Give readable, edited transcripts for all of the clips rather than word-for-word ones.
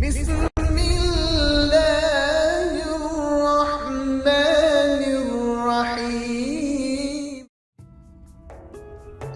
بسم اللہ الرحمن الرحیم۔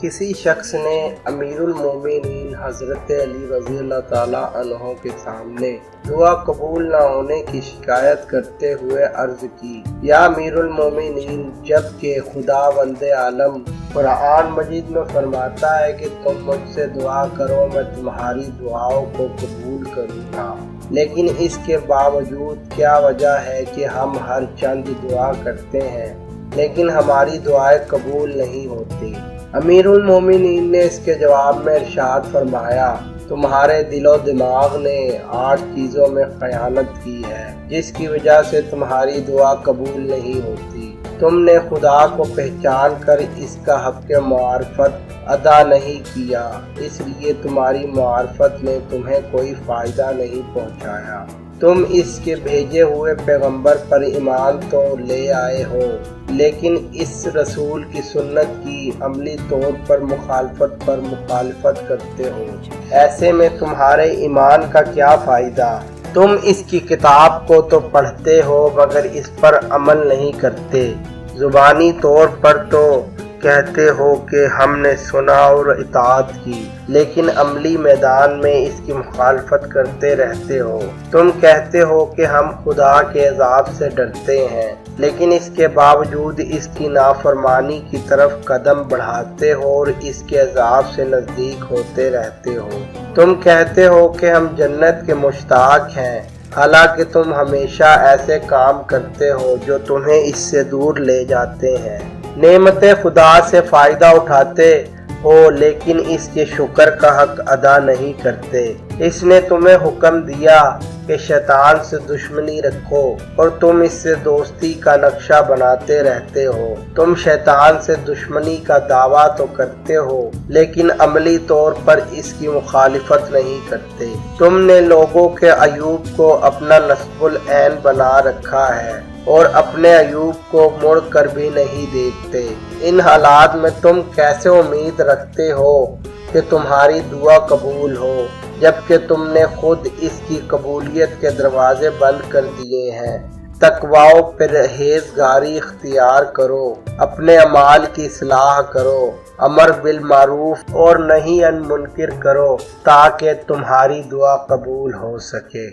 کسی شخص نے امیر المومنین حضرت علی رضی اللہ تعالیٰ عنہ کے سامنے دعا قبول نہ ہونے کی شکایت کرتے ہوئے عرض کی، یا امیر المومنین، جبکہ خداوند عالم قرآن مجید میں فرماتا ہے کہ تم مجھ سے دعا کرو، میں تمہاری دعاؤں کو قبول کروں گا، لیکن اس کے باوجود کیا وجہ ہے کہ ہم ہر چند دعا کرتے ہیں لیکن ہماری دعائیں قبول نہیں ہوتی؟ امیر المومنین نے اس کے جواب میں ارشاد فرمایا، تمہارے دل و دماغ نے 8 چیزوں میں خیانت کی ہے جس کی وجہ سے تمہاری دعا قبول نہیں ہوتی۔ تم نے خدا کو پہچان کر اس کا حق معرفت ادا نہیں کیا، اس لیے تمہاری معرفت نے تمہیں کوئی فائدہ نہیں پہنچایا۔ تم اس کے بھیجے ہوئے پیغمبر پر ایمان تو لے آئے ہو لیکن اس رسول کی سنت کی عملی طور پر مخالفت کرتے ہو، ایسے میں تمہارے ایمان کا کیا فائدہ؟ تم اس کی کتاب کو تو پڑھتے ہو مگر اس پر عمل نہیں کرتے، زبانی طور پر تو کہتے ہو کہ ہم نے سنا اور اطاعت کی، لیکن عملی میدان میں اس کی مخالفت کرتے رہتے ہو۔ تم کہتے ہو کہ ہم خدا کے عذاب سے ڈرتے ہیں، لیکن اس کے باوجود اس کی نافرمانی کی طرف قدم بڑھاتے ہو اور اس کے عذاب سے نزدیک ہوتے رہتے ہو۔ تم کہتے ہو کہ ہم جنت کے مشتاق ہیں، حالانکہ تم ہمیشہ ایسے کام کرتے ہو جو تمہیں اس سے دور لے جاتے ہیں۔ نعمت خدا سے فائدہ اٹھاتے ہو لیکن اس کے شکر کا حق ادا نہیں کرتے۔ اس نے تمہیں حکم دیا کہ شیطان سے دشمنی رکھو اور تم اس سے دوستی کا نقشہ بناتے رہتے ہو۔ تم شیطان سے دشمنی کا دعویٰ تو کرتے ہو لیکن عملی طور پر اس کی مخالفت نہیں کرتے۔ تم نے لوگوں کے عیوب کو اپنا نصب العین بنا رکھا ہے اور اپنے عیوب کو مڑ کر بھی نہیں دیکھتے۔ ان حالات میں تم کیسے امید رکھتے ہو کہ تمہاری دعا قبول ہو جبکہ تم نے خود اس کی قبولیت کے دروازے بند کر دیے ہیں؟ تقوی و پرہیزگاری اختیار کرو، اپنے اعمال کی اصلاح کرو، امر بالمعروف اور نہی عن منکر کرو تاکہ تمہاری دعا قبول ہو سکے۔